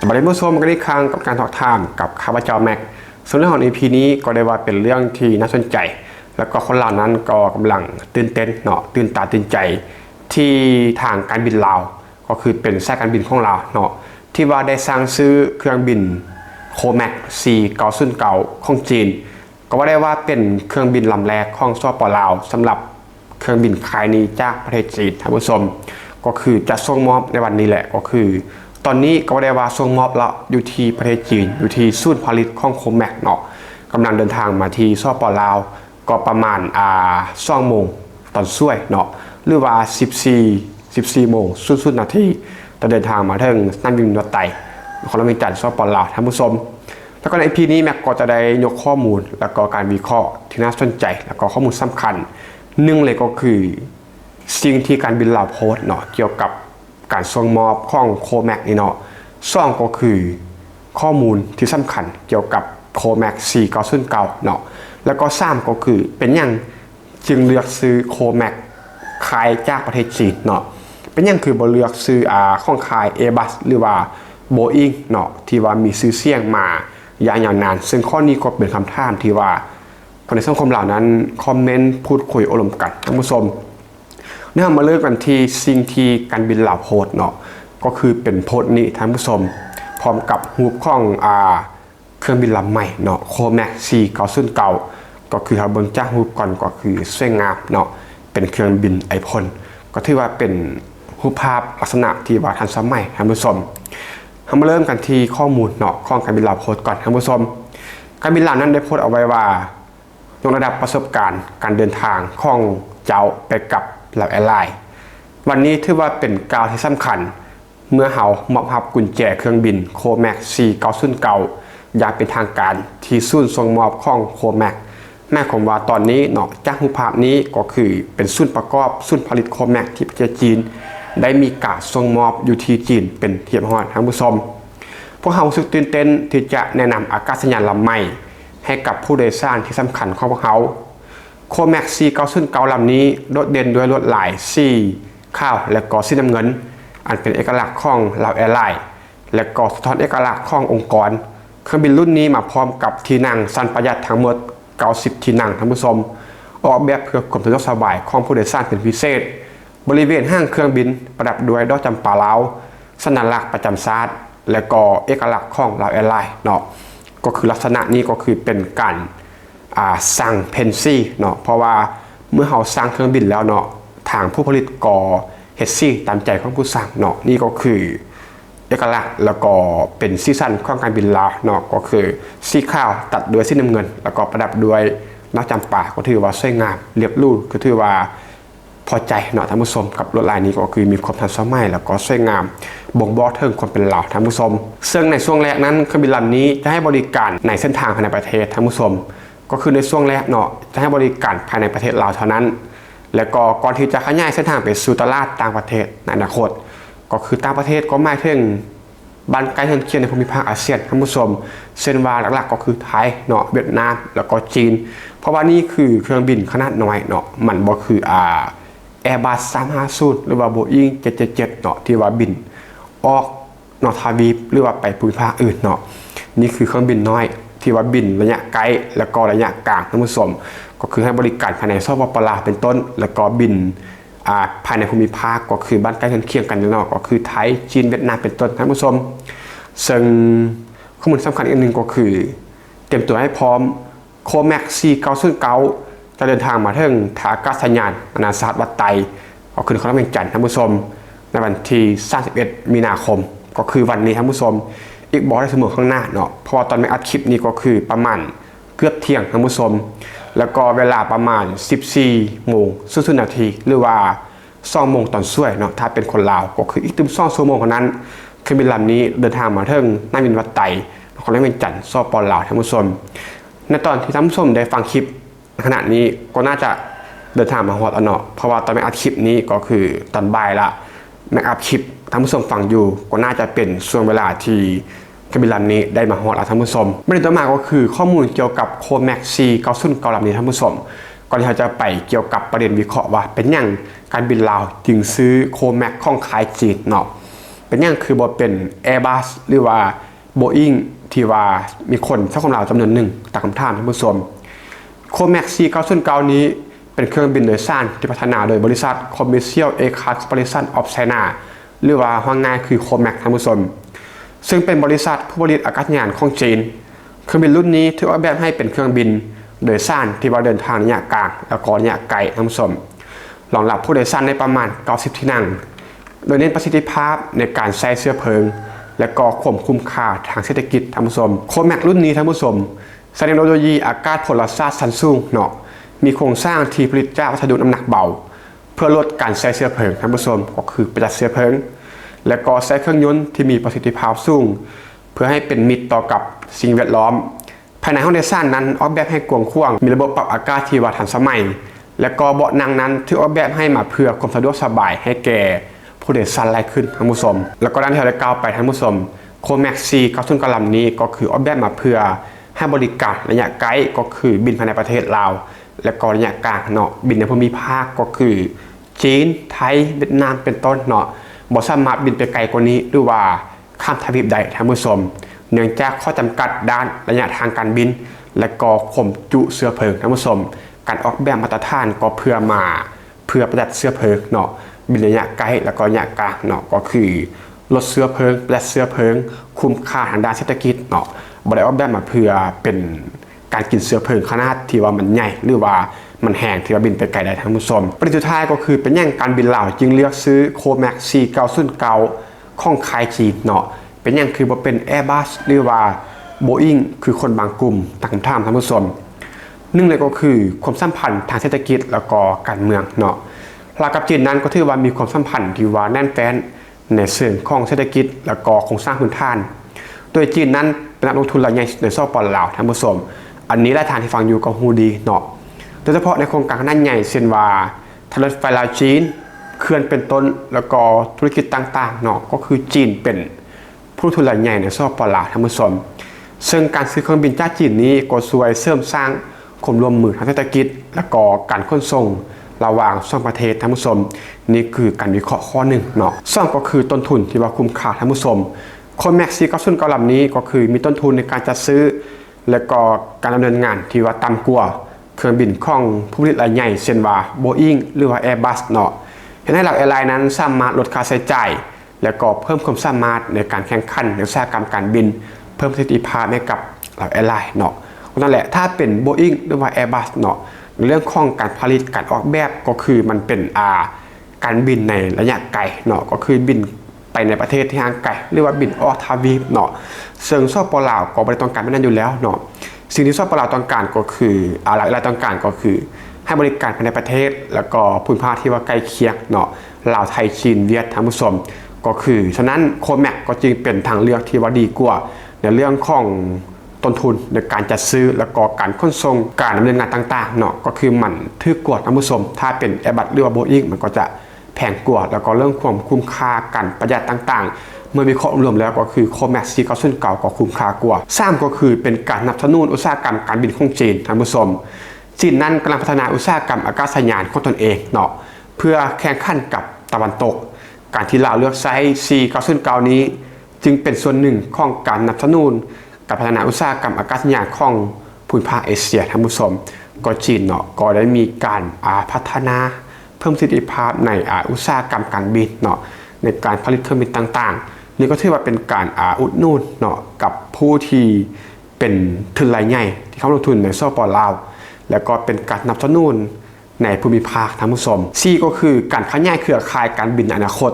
สวัสดีผู้ชมกันอีกครั้งกับการถกถามกับข้าพเจ้าแม็กส่วนเรื่องของ EP นี้ก็ได้ว่าเป็นเรื่องที่น่าสนใจแล้วก็คนเหล่านั้นก็กำลังตื่นเต้นเนาะตื่นตาตื่นใจที่ทางการบินลาวก็คือเป็นสายการบินของลาวเนาะที่ว่าได้สร้างซื้อเครื่องบินโคแม็ก4909ของจีนก็ว่าได้ว่าเป็นเครื่องบินลำแรกของสป.ลาวสำหรับเครื่องบินค่ายนี้จากประเทศจีนท่านผู้ชมก็คือจะส่งมอบในวันนี้แหละก็คือตอนนี้ก็ได้ว่าส่งมอบแล้วอยู่ที่ประเทศจีนอยู่ที่ศูนย์ผลิตของโคแม็กเนาะกำลังเดินทางมาที่สป.ลาวก็ประมาณ2 โมงตอนช่วยเนาะหรือว่า14 โมงสุดนาทีจะเดินทางมาถึงสนามบินนวดไตของเรามีจันทร์สป.ลาวท่านผู้ชมแล้วก็ใน EP นี้แม็กก็จะได้ยกข้อมูลแล้วก็การวิเคราะห์ที่น่าสนใจแล้วก็ข้อมูลสำคัญหนึ่งเลยก็คือสิ่งที่การบินลาวโพสต์เนาะเกี่ยวกับการส่งมอบของโคแม็กนี่เนาะสองก็คือข้อมูลที่สำคัญเกี่ยวกับโคแม็ก4909เนาะแล้วก็3ก็คือเป็นอย่างจึงเลือกซื้อโคแม็กขายจากประเทศจีนเนาะเป็นอย่างคือบ่เลือกซื้อของขาย Airbus หรือว่า Boeing เนาะที่ว่ามีซื้อเสียงมาอย่างยาวนานซึ่งข้อนี้ก็เป็นคำถามที่ว่าคนในสังคมเหล่านั้นคอมเมนต์พูดคุยอารมณ์กันท่านผู้ชมเนื่องมาเริ่มกันที่สิ่งที่การบินลาวโพสต์เนาะก็คือเป็นโพสต์นี้ท่านผู้ชมพร้อมกับรูปของเครื่องบินลำใหม่เนาะโคแม็ก4909ก็คือถ้าเบิ่งจากรูปก่อนก็คือสวยงามเนาะเป็นเครื่องบินไอพ่นก็ถือว่าเป็นรูปภาพลักษณะที่ว่าทันสมัยท่านผู้ชมเรามาเริ่มกันที่ข้อมูลเนาะของการบินลาวโพสต์ก่อนท่านผู้ชมการบินลาวนั้นได้โพสต์เอาไว้ว่ายกระดับประสบการณ์การเดินทางของเจ้าไปกับลาวแอร์ไลน์วันนี้ถือว่าเป็นก้าวที่สำคัญเมื่อเรามอบรับกุญแจเครื่องบินโคแม็ก4909อย่างเป็นทางการที่ศูนย์ส่งมอบของโคแม็กแม่ผมว่าตอนนี้เนาะจากรูปภาพนี้ก็คือเป็นศูนย์ประกอบศูนย์ผลิตโคแม็กที่ประเทศจีนได้มีการส่งมอบอยู่ที่จีนเป็นเทียบฮอดท่านผู้ชมพวกเรารู้สึกตื่นเต้นที่จะแนะนำอากาศยานลำใหม่ให้กับผู้โดยสารที่สำคัญของพวกเขาโคแม็ก4909ลำนี้โดดเด่นด้วยลวดลายสีขาวและก็สีน้ำเงินอันเป็นเอกลักษณ์ของลาวแอร์ไลน์และก็สะท้อนเอกลักษณ์ขององค์กรเครื่องบินรุ่นนี้มาพร้อมกับที่นั่งสั้นประหยัดทั้งหมด90ที่นั่งท่านผู้ชมออกแบบเพื่อความสะดวกสบายของผู้โดยสารเป็นพิเศษบริเวณห้างเครื่องบินประดับด้วยดอกจำปาลาวสัญลักษณ์ประจำชาติและก็เอกลักษณ์ของลาวแอร์ไลน์เนาะก็คือลักษณะนี้ก็คือเป็นการสั่งเพนซี่เนาะเพราะว่าเมื่อเราสร้างเครื่องบินแล้วเนาะทางผู้ผลิตก็เฮ็ดซี่ตามใจของผู้สั่งเนาะนี่ก็คือเอกลักษณ์แล้วก็เป็นสีสันของการบินลาวเนาะก็คือสีขาวตัดด้วยสีน้ำเงินแล้วก็ประดับด้วยดอกจำปาก็ถือว่าสวยงามเรียบรุ่ก็ถือว่าพอใจเนาะท่านผู้ชมกับลวดลายนี้ก็คือมีความทันสมัยแล้วก็สวยงามบ่งบอกถึงความเป็นลาวท่านผู้ชมซึ่งในช่วงแรกนั้นเครื่องบินลำนี้จะให้บริการในเส้นทางภายในประเทศท่านผู้ชมก็คือในช่วงแรกเนาะจะให้บริการภายในประเทศลาวเท่านั้นแล้วก็ก่อนที่จะขยายเส้นทางไปสู่ตลาดต่างประเทศในอนาคตก็คือต่างประเทศก็หมายถึงบ้านใกล้เคียงในภูมิภาคอาเซียนท่านผู้ชมเส้นว่าหลักๆก็คือไทยเนาะเวียดนามแล้วก็จีนเพราะว่านี่คือเครื่องบินขนาดน้อยเนาะมันบ่คือAirbus 350หรือว่า Boeing 777เนาะที่ว่าบินออกนอกทวีปหรือว่าไปภูมิภาคอื่นเนาะนี่คือเครื่องบินน้อยที่ว่าบินระยะไกลแล้วก็ระยะกลางท่านผู้ชมก็คือให้บริการภายในสปป.ลาวเป็นต้นแล้วก็บินภายในภูมิภาคก็คือบ้านใกล้เคียงกันเนาะก็คือไทยจีนเวียดนามเป็นต้นท่านผู้ชมซึ่งข้อมูลสำคัญอีกหนึ่งก็คือเตรียมตัวให้พร้อมโคแม็ก4909จะเดินทางมาถึงท่าอากาศยานนานาชาติวัดไตก็คือเขาเวียงจันทร์ท่านผู้ชมในวันที่31 มีนาคมก็คือวันนี้ท่านผู้ชมอีกบอกได้เสมอข้างหน้าเนาะเพราะว่าตอนไม่อัดคลิปนี้ก็คือประมาณเกือบเที่ยงท่านผู้ชมแล้วก็เวลาประมาณ14 โมงนาทีหรือว่า2 โมงตอนช่วยเนาะถ้าเป็นคนลาวก็คืออีกตึม2 ชั่วโมงเท่านั้นเครื่องบินลำนี้เดินทางมาถึงสนามบินวัดไตเขาเวียงจันทร์สป.ลาวท่านผู้ชมในตอนที่ท่านผู้ชมได้ฟังคลิปขณะนี้ก็น่าจะเดินทางมาฮอดเนาะเพราะว่าตอนไม่อัดคลิปนี้ก็คือตอนบ่ายละแม็กอัพคลิปท่านผู้ชมฟังอยู่ก็น่าจะเป็นช่วงเวลาที่เครื่องบินลำนี้ได้มาฮอดท่านผู้ชมประเด็นต่อมาก็คือข้อมูลเกี่ยวกับโคแม็ก4909ลำนี้ท่านผู้ชมก่อนที่เราจะไปเกี่ยวกับประเด็นวิเคราะห์ว่าเป็นอย่างการบินลาวจึงซื้อโคแม็กของขายจีนเนาะ เป็นอย่างคือบ่เป็น Airbus หรือว่า Boeing ที่ว่ามีคนเจ้าของเราจำนวนหนึ่งตามคำถามท่านผู้ชมโคแม็กC909นี้เป็นเครื่องบินโดยสารที่พัฒนาโดยบริษัท Commercial Aircraft Corporation of China หรือว่าว่าง่ายคือโคแม็กท่านผู้ชมซึ่งเป็นบริษัทผู้ผลิตอากาศยานของจีนเครื่องบินรุ่นนี้ถูกออกแบบให้เป็นเครื่องบินโดยสารที่ว่าเดินทางระยะกลางและก็ระยะไกลท่านผู้ชมรองรับผู้โดยสารในประมาณ90ที่นั่งโดยเน้นประสิทธิภาพในการใช้เชื้อเพลิงและก็ควบคุมค่าทางเศรษฐกิจท่านผู้ชมโคแม็กรุ่นนี้ท่านผู้ชมแสดงเทคโนโลยีอากาศพลศาสตร์ชั้นสูงเนาะมีโครงสร้างที่ผลิตจากวัสดุน้ำหนักเบาเพื่อลดการใช้เชื้อเพลิงท่านผู้ชมก็คือประหยัดเชื้อเพลิงและก็ใช้เครื่องยนต์ที่มีประสิทธิภาพสูงเพื่อให้เป็นมิตรต่อกับสิ่งแวดล้อมภายในห้องโดยสารนั้นออกแบบให้กว้างขวางมีระบบปรับอากาศที่ว่าทันสมัยและก็เบาะนั่งนั้นที่ออกแบบให้มาเพื่อความสะดวกสบายให้แก่ผู้โดยสารหลายขึ้นท่านผู้ชมแล้วก็ด้านที่เราได้กล่าวไปท่านผู้ชมโคแม็กซี909ลำนี้ก็คือออกแบบมาเพื่อให้บริการระยะไกลก็คือบินภายในประเทศลาวและก็ระยะกลางเนาะบินในภูมิภาคก็คือจีนไทยเวียดนามเป็นต้นเนาะบ่สามารถบินไปไกลกว่านี้หรือว่าข้ามทวีปใดท่านผู้ชมเนื่องจากข้อจำกัดด้านระยะทางการบินและก็ข่มจุเชื้อเพลิงท่านผู้ชมการออกแบบมาตรฐานก็เพื่อประหยัดเชื้อเพลิงเนาะบินระยะไกลแล้วก็ระยะกลางเนาะก็คือลดเชื้อเพลิงประหยัดเชื้อเพลิงคุ้มค่าทางด้านเศรษฐกิจเนาะบ่ได้ออกแบบมาเพื่อเป็นการกินเชื้อเพลิงขนาดที่ว่ามันใหญ่หรือว่ามันแห้งที่ว่าบินไปไกลได้ท่านผู้ชมประเด็นสุดท้ายก็คือเป็นอย่างการบินลาวจึงเลือกซื้อโคแม็กC909ของค่ายจีนเนาะเป็นอย่างคือบ่เป็น Airbus หรือว่า Boeing คือคนบางกลุ่มตั้งคำถามท่านผู้ชมหนึ่งเลยก็คือความสัมพันธ์ทางเศรษฐกิจแล้วก็การเมืองเนาะลาวกับจีนนั้นก็ถือว่ามีความสัมพันธ์ที่ว่าแน่นแฟ้นในเชิงของเศรษฐกิจแล้วก็โครงสร้างพื้นฐานโดยจีนนั้นเป็นนักลงทุนรายใหญ่ในสปป.ลาวท่านผู้ชมอันนี้หลายท่านที่ฟังอยู่ก็ฮู้ดีเนาะโดยเฉพาะในโครงการขนาดใหญ่เช่นว่าทางรถไฟลาวจีนเขื่อนเป็นต้นแล้วก็ธุรกิจต่างๆเนาะก็คือจีนเป็นผู้ลงทุนรายใหญ่ในสปป.ลาวท่านผู้ชมซึ่งการซื้อเครื่องบินจากจีนนี้ก็ช่วยเสริมสร้างความร่วมมือทางเศรษฐกิจและก็การขนส่งระหว่างสองประเทศท่านผู้ชมนี่คือการวิเคราะห์ข้อหนึ่งเนาะสองก็คือต้นทุนที่ว่าคุ้มค่าท่านผู้ชมโคแม็กC909ลำนี้ก็คือมีต้นทุนในการจัดซื้อและก็การดำเนินงานที่ว่าต่ำกว่าเครื่องบินของผู้ผลิตรายใหญ่เช่นว่า Boeing หรือว่า Airbus เนาะเห็นให้หลักแอร์ไลน์นั้นสามารถลดค่าใช้จ่ายและก็เพิ่มความสามารถในการแข่งขันในอุตสาหกรรมการบินเพิ่มประสิทธิภาพให้กับหลักแอร์ไลน์เนาะนั่นแหละถ้าเป็น Boeing หรือว่า Airbus เนาะในเรื่องของการผลิตการออกแบบก็คือมันเป็นการบินในระยะไกลเนาะก็คือบินไปในประเทศที่ห่างไกลหรือว่าบินออกทวีปเนาะซึ่งสปป.ลาวก็บ่ได้ต้องการแบบนั้นอยู่แล้วเนาะสิ่งที่สปป.ลาวต้องการก็คือหลักๆต้องการก็คือให้บริการภายในประเทศแล้วก็ภูมิภาคที่ว่าใกล้เคียงเนาะลาวไทยจีนเวียดท่านผู้ชมก็คือฉะนั้นโคแม็กก็จึงเป็นทางเลือกที่ว่าดีกว่าในเรื่องของต้นทุนในการจัดซื้อแล้วก็การขนส่งการดำเนินงานต่างๆเนาะก็คือมันถือกว่าท่านผู้ชมถ้าเป็น Airbus หรือว่า Boeing มันก็จะแพงกว่าแล้วก็เรื่องความคุ้มค่าการประหยัดต่างๆเมื่อมีข้อรวมแล้วก็คือโคแม็กC909ก็คุ้มค่ากว่า3ก็คือเป็นการสนับสนุนอุตสาหกรรมการบินของจีนท่านผู้ชมจีนนั้นกำลังพัฒนาอุตสาหกรรมอากาศยานของตนเองเนาะเพื่อแข่งขันกับตะวันตกการที่ลาวเลือกใช้ C909นี้จึงเป็นส่วนหนึ่งของการสนับสนุนการพัฒนาอุตสาหกรรมอากาศยานของภูมิภาคเอเชียท่านผู้ชมก็จีนเนาะก็ได้มีการพัฒนาเพิ่มประสิทธิภาพในอุตสาหกรรมการบินเนาะในการผลิตเครื่องบินต่างๆนี่ก็ถือว่าเป็นการอุดหนุนเนาะกับผู้ที่เป็นทุนรายใหญ่ที่เข้าลงทุนในสปป.ลาวแล้วก็เป็นการสนับสนุนในภูมิภาคท่านผู้ชม C ก็คือการขยายเครือข่ายการบินในอนาคต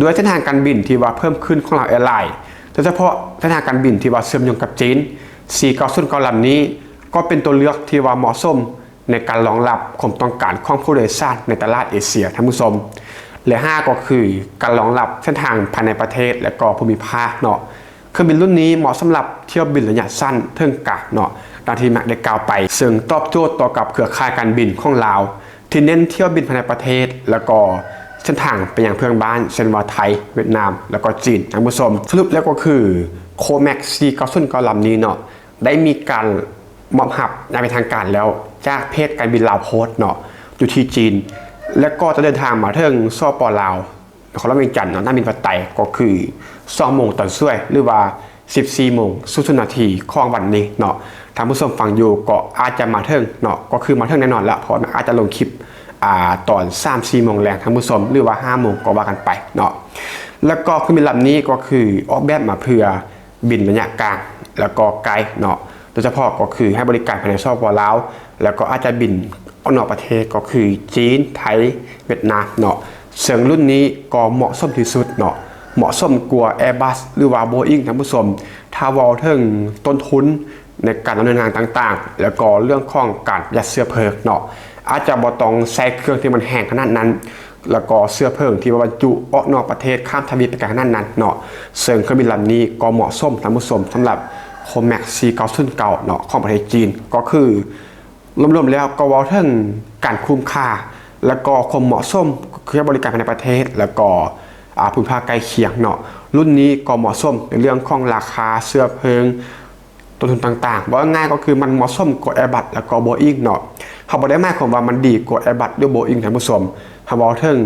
ด้วยเส้นทางการบินที่ว่าเพิ่มขึ้นของเราแอร์ไลน์โดยเฉพาะเส้นทางการบินที่ว่าเชื่อมโยงกับจีนC909ลำนี้ก็เป็นตัวเลือกที่ว่าเหมาะสมในการรองรับความต้องการของผู้โดยสารในตลาดเอเชียท่านผู้ชมและ5ก็คือการรองรับเส้นทางภายในประเทศและก็ภูมิภาคเนาะเครื่องบินรุ่นนี้เหมาะสำหรับเที่ยวบินระยะสั้นเทิงกลางเนาะดังที่แม็กได้กล่าวไปซึ่งตอบโจทย์ต่อกับเครือข่ายการบินของลาวที่เน้นเที่ยวบินภายในประเทศแล้วก็เส้นทางไปยังเพื่อนบ้านเช่นว่าไทยเวียดนามแล้วก็จีนท่านผู้ชมสรุปแล้วก็คือโคแม็กC909ลำนี้เนาะได้มีการมอบหับอย่างเป็นทางการแล้วจากเพจการบินลาวโพสต์เนาะอยู่ที่จีนและก็จะเดินทางมาถึงสปป.ลาวใน ของเราเวียงจันทร์เนาะหน้าบินปัตไตก็คือ2 โมงตอนช่วยหรือว่า14 โมง00 นาทีของวันนี้เนาะท่านผู้ชมฟังอยู่ก็อาจจะมาเทิงเนาะก็คือมาเทิงแน่นอนละเพราะมันอาจจะลงคลิปตอน 3-4 โมงแรงท่านผู้ชมหรือว่า5 โมงก็ว่ากันไปเนาะแล้วก็เครื่องบินลำนี้ก็คือออกแบบมาเพื่อบินระยะกลางแล้วก็ไกลเนาะโดยเฉพาะก็คือให้บริการภายในสปป.ลาวแล้วก็อาจจะบินออกนอกประเทศก็คือจีนไทยเวียดนามเนาะซึ่งรุ่นนี้ก็เหมาะสมที่สุดเนาะเหมาะสมกว่า Airbus หรือว่า Boeing ท่านผู้ชมถ้าวอลถึงต้นทุนในการดำเนินงานต่างๆแล้วก็เรื่องของการยัดเสื้อเพลิงเนาะอาจจะบ่ต้องใช้เครื่องที่มันแห้งขนาดนั้นแล้วก็เสื้อเพลิงที่บรรจุออกนอกประเทศข้ามทวีปไปกันขนาดนั้นเนาะซึ่งเครื่องบินลำนี้ก็เหมาะสมท่านผู้ชมสำหรับโคแม็ก490เนาะของประเทศจีนก็คือรวมๆแล้วก็วอลถึงการคุ้มค่าแล้วก็ความเหมาะสมคือบริการภายในประเทศแล้วก็ภูมิภาคใกล้เคียงเนาะรุ่นนี้ก็เหมาะสมในเรื่องของราคาเสื้อเพลิงต้นทุนต่างๆบอกง่ายก็คือมันเหมาะสมกับ Airbus แล้วก็ Boeing เนาะเขาบอกได้มากความว่ามันดีกว่า Airbus หรือ Boeing ท่านผู้ชมเขาบอกถึง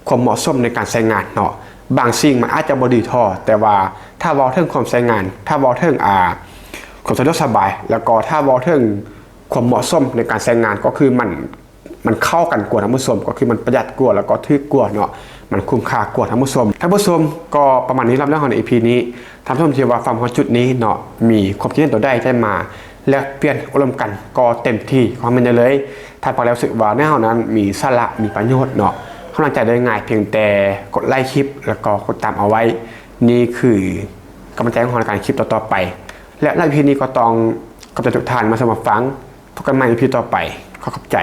ความเหมาะสมในการใช้งานเนาะบางสิ่งมันอาจจะบ่ดีท่อแต่ว่าถ้าบอกถึงความใช้งานถ้าบอกถึงความสะดวกสบายแล้วก็ถ้าบอกถึงความเหมาะสมในการใช้งานก็คือมันเข้ากันกว่าท่านผู้ชมก็คือมันประหยัดกว่าแล้วก็ถูกกว่าเนาะมันคุ้มค่ากว่าท่านผู้ชมก็ประมาณนี้รับเรื่องของใน EP นี้ท่านผู้ชมที่ว่าฟังพอจุดนี้เนาะมีความคิดเห็นตัวใดได้มาแลกเปลี่ยนอารมณ์กันก็เต็มที่คอมเมนต์ได้เลยถ้าพอแล้วรู้สึกว่าเนื้อหานั้นมีสาระมีประโยชน์เนาะกำลังใจได้ง่ายเพียงแต่กดไลค์คลิปแล้วก็กดตามเอาไว้นี่คือกำลังใจของการคลิปต่อๆไปและใน EP นี้ก็ต้องขอบใจทุกท่านมาสมัครฟังพบกันใหม่ใน EP ต่อไปขอบใจ